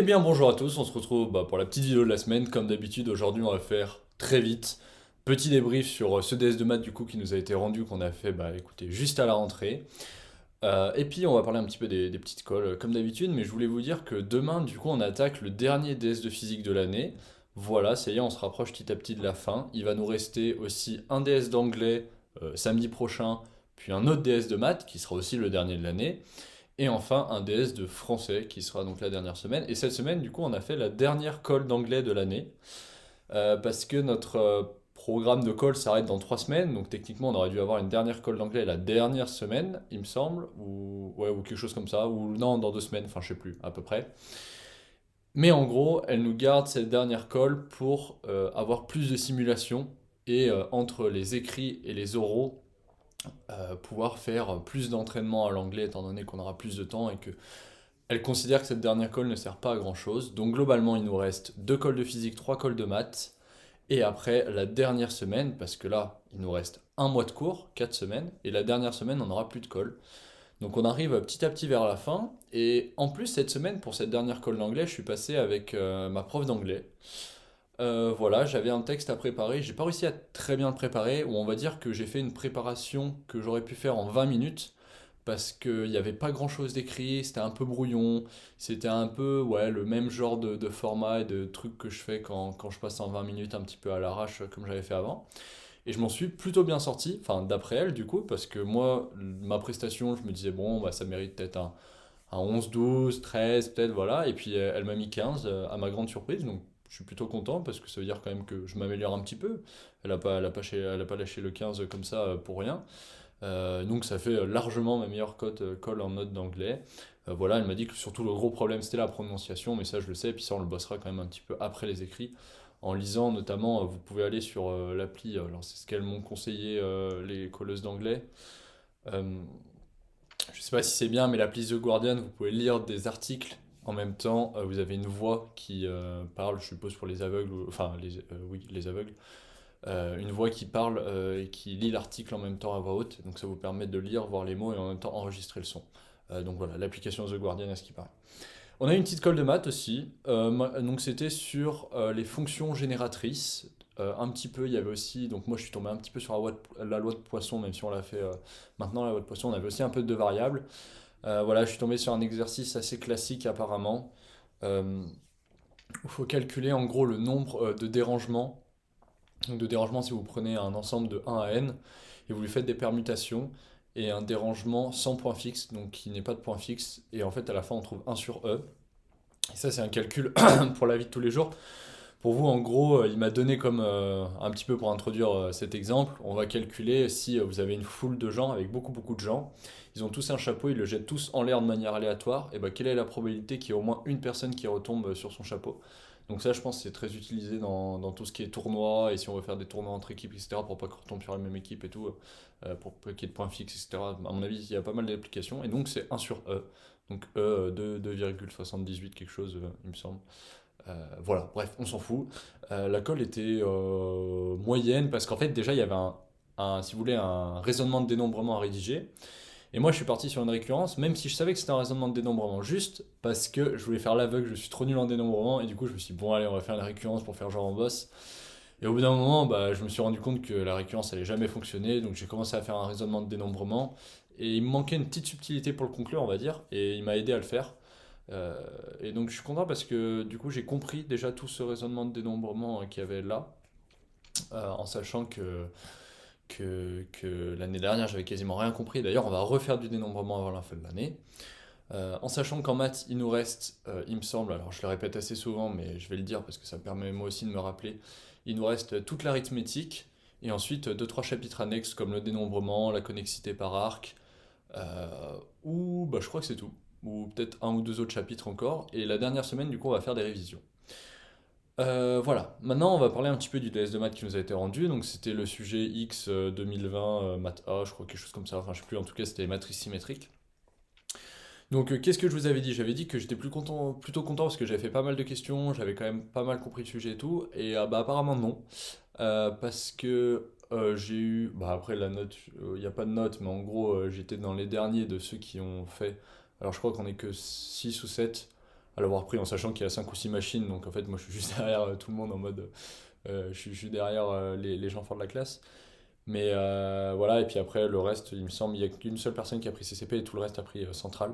Eh bien bonjour à tous, on se retrouve pour la petite vidéo de la semaine. Comme d'habitude, aujourd'hui on va faire très vite. Petit débrief sur ce DS de maths du coup qui nous a été rendu, qu'on a fait écoutez, juste à la rentrée. Et puis on va parler un petit peu des petites colles comme d'habitude, mais je voulais vous dire que demain du coup on attaque le dernier DS de physique de l'année. Voilà, ça y est, on se rapproche petit à petit de la fin. Il va nous rester aussi un DS d'anglais samedi prochain, puis un autre DS de maths qui sera aussi le dernier de l'année. Et enfin, un DS de français qui sera donc la dernière semaine. Et cette semaine, du coup, on a fait la dernière colle d'anglais de l'année. Parce que notre programme de colle s'arrête dans 3 semaines. Donc techniquement, on aurait dû avoir une dernière colle d'anglais la dernière semaine, il me semble. Ou, ouais, ou quelque chose comme ça. Ou non, dans 2 semaines, enfin je sais plus, à peu près. Mais en gros, elle nous garde cette dernière colle pour avoir plus de simulations. Et entre les écrits et les oraux, pouvoir faire plus d'entraînement à l'anglais étant donné qu'on aura plus de temps et que elle considère que cette dernière colle ne sert pas à grand chose. Donc globalement, il nous reste 2 colles de physique, 3 colles de maths. Et après, la dernière semaine, parce que là, il nous reste un mois de cours, 4 semaines. Et la dernière semaine, on n'aura plus de colle. Donc on arrive petit à petit vers la fin. Et en plus, cette semaine, pour cette dernière colle d'anglais, je suis passé avec ma prof d'anglais. Voilà, j'avais un texte à préparer. J'ai pas réussi à très bien le préparer, ou on va dire que j'ai fait une préparation que j'aurais pu faire en 20 minutes parce qu'il n'y avait pas grand-chose d'écrit, c'était un peu brouillon, c'était un peu ouais, le même genre de format et de trucs que je fais quand je passe en 20 minutes un petit peu à l'arrache comme j'avais fait avant. Et je m'en suis plutôt bien sorti, enfin d'après elle du coup, parce que moi, ma prestation, je me disais bon, ça mérite peut-être un 11, 12, 13 peut-être, voilà, et puis elle m'a mis 15 à ma grande surprise, donc je suis plutôt content parce que ça veut dire quand même que je m'améliore un petit peu. Elle a pas lâché le 15 comme ça pour rien. Donc ça fait largement ma meilleure cote colle en note d'anglais. Voilà, elle m'a dit que surtout le gros problème c'était la prononciation, mais ça je le sais, et puis ça on le bossera quand même un petit peu après les écrits. En lisant notamment, vous pouvez aller sur l'appli, alors c'est ce qu'elles m'ont conseillé les colleuses d'anglais. Euh, je sais pas si c'est bien, mais l'appli The Guardian, vous pouvez lire des articles en même temps. Vous avez une voix qui parle, je suppose pour les aveugles, enfin oui, les aveugles. Une voix qui parle et qui lit l'article en même temps à voix haute. Donc ça vous permet de lire, voir les mots et en même temps enregistrer le son. Donc voilà, l'application The Guardian à ce qui paraît. On a une petite colle de maths aussi. Donc c'était sur les fonctions génératrices. Un petit peu, il y avait aussi, donc moi je suis tombé un petit peu sur la loi de Poisson, même si on l'a fait maintenant, la loi de Poisson, on avait aussi un peu de variables. Voilà, je suis tombé sur un exercice assez classique apparemment, euh, où il faut calculer en gros le nombre de dérangements. Donc de dérangement, si vous prenez un ensemble de 1 à n et vous lui faites des permutations, et un dérangement sans point fixe, donc qui n'est pas de point fixe, et en fait à la fin on trouve 1 sur e. Et ça c'est un calcul pour la vie de tous les jours. Pour vous, en gros, il m'a donné comme un petit peu pour introduire cet exemple, on va calculer si vous avez une foule de gens avec beaucoup beaucoup de gens, ils ont tous un chapeau, ils le jettent tous en l'air de manière aléatoire, et ben quelle est la probabilité qu'il y ait au moins une personne qui retombe sur son chapeau? Donc ça, je pense, c'est très utilisé dans tout ce qui est tournoi, et si on veut faire des tournois entre équipes, etc., pour pas qu'on retombe sur la même équipe et tout, pour pas qu'il y ait de points fixes, etc. À mon avis, il y a pas mal d'applications, et donc c'est 1 sur E. Donc E, 2,78 quelque chose, il me semble. Voilà, bref, on s'en fout. La colle était moyenne parce qu'en fait, déjà, il y avait si vous voulez, un raisonnement de dénombrement à rédiger. Et moi, je suis parti sur une récurrence, même si je savais que c'était un raisonnement de dénombrement juste, parce que je voulais faire l'aveugle, je suis trop nul en dénombrement, et du coup, je me suis dit, bon, allez, on va faire une récurrence pour faire genre en boss. Et au bout d'un moment, je me suis rendu compte que la récurrence allait jamais fonctionner, donc j'ai commencé à faire un raisonnement de dénombrement, et il me manquait une petite subtilité pour le conclure, on va dire, et il m'a aidé à le faire. Euh, et donc je suis content parce que du coup j'ai compris déjà tout ce raisonnement de dénombrement qu'il y avait là, en sachant que l'année dernière j'avais quasiment rien compris. D'ailleurs on va refaire du dénombrement avant la fin de l'année. En sachant qu'en maths il nous reste, il me semble, alors je le répète assez souvent mais je vais le dire parce que ça me permet moi aussi de me rappeler, il nous reste toute l'arithmétique et ensuite deux trois chapitres annexes comme le dénombrement, la connexité par arc, ou je crois que c'est tout. Ou peut-être un ou deux autres chapitres encore. Et la dernière semaine, du coup, on va faire des révisions. Voilà, maintenant on va parler un petit peu du DS de maths qui nous a été rendu. Donc c'était le sujet X 2020, maths A, je crois, quelque chose comme ça. Enfin, je sais plus, en tout cas, c'était les matrices symétriques. Donc qu'est-ce que je vous avais dit? J'avais dit que j'étais plutôt content parce que j'avais fait pas mal de questions, j'avais quand même pas mal compris le sujet et tout. Et apparemment, non. Parce que j'ai eu, après la note, il n'y a pas de note, mais en gros, j'étais dans les derniers de ceux qui ont fait. Alors je crois qu'on est que 6 ou 7 à l'avoir pris en sachant qu'il y a 5 ou 6 machines, donc en fait moi je suis juste derrière tout le monde en mode je suis derrière les gens forts de la classe. Mais voilà, et puis après le reste, il me semble, il n'y a qu'une seule personne qui a pris CCP et tout le reste a pris Central.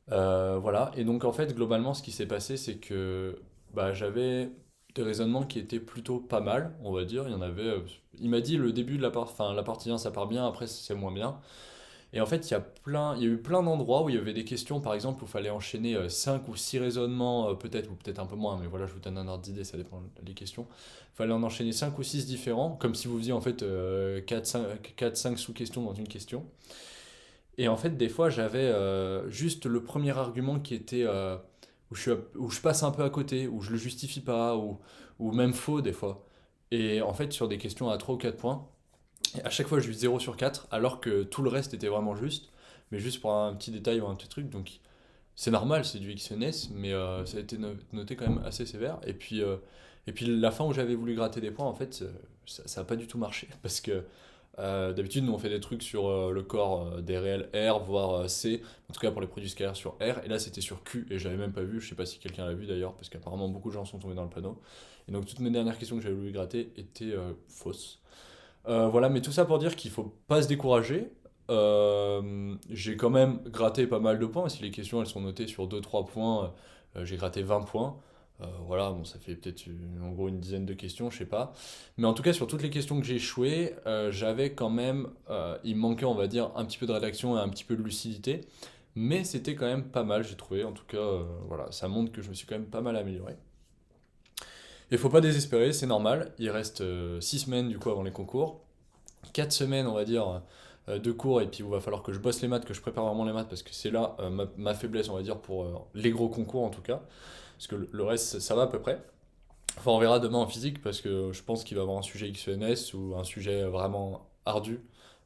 Voilà, et donc en fait, globalement, ce qui s'est passé, c'est que bah, j'avais des raisonnements qui étaient plutôt pas mal, on va dire. Il y en avait. Il m'a dit le début de enfin, la partie 1, ça part bien, après, c'est moins bien. Et en fait, il y a eu plein d'endroits où il y avait des questions, par exemple, où il fallait enchaîner 5 ou 6 raisonnements, peut-être, ou peut-être un peu moins, mais voilà, je vous donne un ordre d'idée, ça dépend des questions. Il fallait en enchaîner 5 ou 6 différents, comme si vous faisiez en fait 4-5 sous-questions dans une question. Et en fait, des fois, j'avais juste le premier argument qui était où je passe un peu à côté, où je le justifie pas, ou même faux des fois. Et en fait, sur des questions à 3 ou 4 points, et à chaque fois, j'ai eu 0 sur 4 alors que tout le reste était vraiment juste. Mais juste pour un petit détail ou un petit truc. Donc, c'est normal, c'est du XNS, mais ça a été noté quand même assez sévère. Et puis la fin où j'avais voulu gratter des points, en fait, ça a pas du tout marché. Parce que d'habitude, nous on fait des trucs sur le corps des réels R, voire C, en tout cas pour les produits scalaires sur R, et là c'était sur Q, et j'avais même pas vu, je sais pas si quelqu'un l'a vu d'ailleurs, parce qu'apparemment beaucoup de gens sont tombés dans le panneau. Et donc toutes mes dernières questions que j'avais voulu gratter étaient fausses. Voilà, mais tout ça pour dire qu'il faut pas se décourager. J'ai quand même gratté pas mal de points. Si les questions elles sont notées sur 2-3 points, j'ai gratté 20 points. Voilà, bon, ça fait peut-être en gros une dizaine de questions, je sais pas. Mais en tout cas, sur toutes les questions que j'ai échoué, j'avais quand même. Il me manquait, on va dire, un petit peu de rédaction et un petit peu de lucidité. Mais c'était quand même pas mal, j'ai trouvé. En tout cas, voilà, ça montre que je me suis quand même pas mal amélioré. Il faut pas désespérer, c'est normal. Il reste 6 semaines du coup avant les concours. 4 semaines, on va dire, de cours, et puis il va falloir que je bosse les maths, que je prépare vraiment les maths, parce que c'est là ma faiblesse, on va dire, pour les gros concours en tout cas. Parce que le reste, ça va à peu près. Enfin, on verra demain en physique, parce que je pense qu'il va y avoir un sujet XENS ou un sujet vraiment ardu.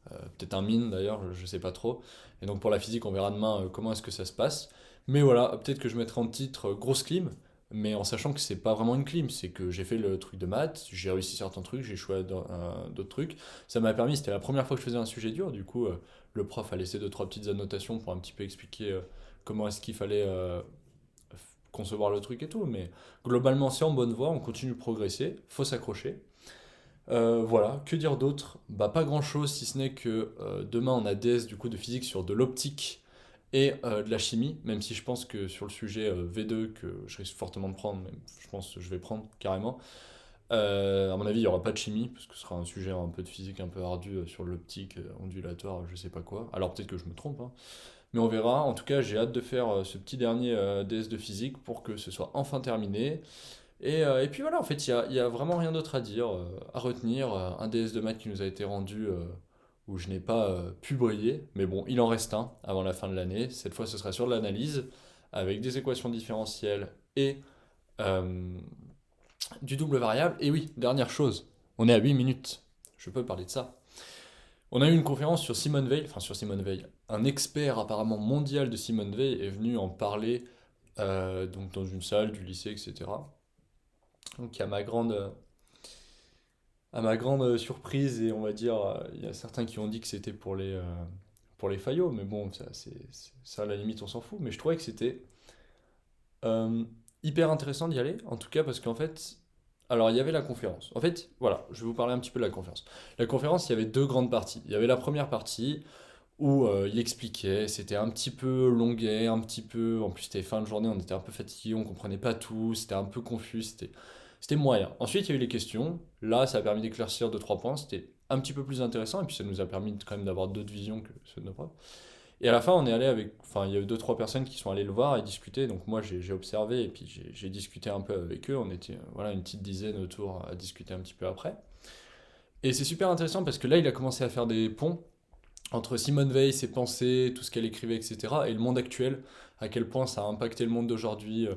Peut-être un mine d'ailleurs, je sais pas trop. Et donc pour la physique, on verra demain comment est-ce que ça se passe. Mais voilà, peut-être que je mettrai en titre grosse clim, mais en sachant que c'est pas vraiment une clim, c'est que j'ai fait le truc de maths, j'ai réussi certains trucs, j'ai échoué dans d'autres trucs. Ça m'a permis, c'était la première fois que je faisais un sujet dur, du coup le prof a laissé deux trois petites annotations pour un petit peu expliquer comment est-ce qu'il fallait concevoir le truc et tout. Mais globalement, c'est en bonne voie, on continue de progresser, faut s'accrocher. Voilà, que dire d'autre? Bah pas grand chose si ce n'est que demain on a DS du coup de physique sur de l'optique et de la chimie, même si je pense que sur le sujet V2 que je risque fortement de prendre, même je pense que je vais prendre carrément. À mon avis, il n'y aura pas de chimie, parce que ce sera un sujet un peu de physique un peu ardu sur l'optique, ondulatoire, je sais pas quoi. Alors peut-être que je me trompe, hein. Mais on verra. En tout cas, j'ai hâte de faire ce petit dernier DS de physique pour que ce soit enfin terminé. Et puis voilà, en fait, il y a vraiment rien d'autre à dire, à retenir. Un DS de maths qui nous a été rendu où je n'ai pas pu briller. Mais bon, il en reste un avant la fin de l'année. Cette fois, ce sera sur de l'analyse, avec des équations différentielles et euh, du double variable. Et oui, dernière chose, on est à 8 minutes. Je peux parler de ça. On a eu une conférence sur Simone Veil, enfin sur Simone Veil. Un expert apparemment mondial de Simone Veil est venu en parler donc dans une salle du lycée, etc. Donc à ma grande surprise, et on va dire, il y a certains qui ont dit que c'était pour les faillots, mais bon, ça à la limite on s'en fout. Mais je trouvais que c'était euh, hyper intéressant d'y aller, en tout cas parce qu'en fait, alors il y avait la conférence. En fait, voilà, je vais vous parler un petit peu de la conférence. La conférence, il y avait deux grandes parties. Il y avait la première partie où il expliquait, c'était un petit peu longuet, un petit peu, en plus c'était fin de journée, on était un peu fatigué, on comprenait pas tout, c'était un peu confus, c'était moyen. Ensuite il y a eu les questions, là ça a permis d'éclaircir deux trois points, c'était un petit peu plus intéressant, et puis ça nous a permis quand même d'avoir d'autres visions que ceux de nos profs. Et à la fin on est allé avec, enfin il y a eu deux trois personnes qui sont allées le voir et discuter, donc moi j'ai observé et puis j'ai discuté un peu avec eux, on était voilà une petite dizaine autour à discuter un petit peu après. Et c'est super intéressant parce que là il a commencé à faire des ponts entre Simone Veil, ses pensées, tout ce qu'elle écrivait, etc., et le monde actuel, à quel point ça a impacté le monde d'aujourd'hui,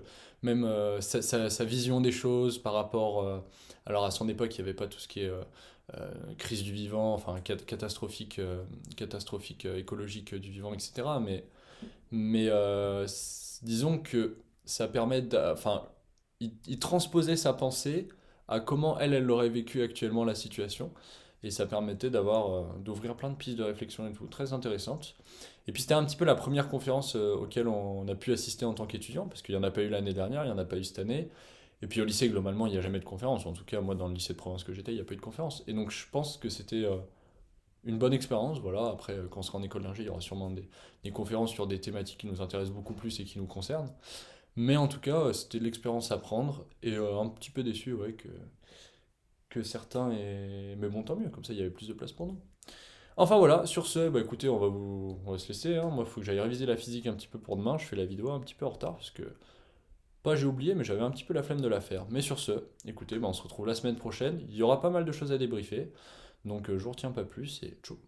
même sa vision des choses par rapport... alors à son époque, il n'y avait pas tout ce qui est crise du vivant, enfin catastrophique, catastrophique écologique du vivant, etc. Mais disons que ça permet... Enfin, il transposait sa pensée à comment elle l'aurait vécu actuellement la situation. et ça permettait d'ouvrir plein de pistes de réflexion et tout, très intéressantes. Et puis c'était un petit peu la première conférence auquel on a pu assister en tant qu'étudiant, parce qu'il n'y en a pas eu l'année dernière, il n'y en a pas eu cette année. Et puis au lycée, globalement, il n'y a jamais de conférence. En tout cas, moi, dans le lycée de province que j'étais, il n'y a pas eu de conférence. Et donc je pense que c'était une bonne expérience. Voilà. Après, quand on sera en école d'ingé, il y aura sûrement des conférences sur des thématiques qui nous intéressent beaucoup plus et qui nous concernent. Mais en tout cas, c'était l'expérience à prendre. Et un petit peu déçu, ouais, que certains aient... Mais bon, tant mieux, comme ça, il y avait plus de place pour nous. Enfin voilà, sur ce, bah écoutez, on va se laisser, hein. Moi, il faut que j'aille réviser la physique un petit peu pour demain. Je fais la vidéo un petit peu en retard parce que, pas j'ai oublié, mais j'avais un petit peu la flemme de la faire. Mais sur ce, écoutez, bah, on se retrouve la semaine prochaine. Il y aura pas mal de choses à débriefer. Donc, je vous retiens pas plus et ciao.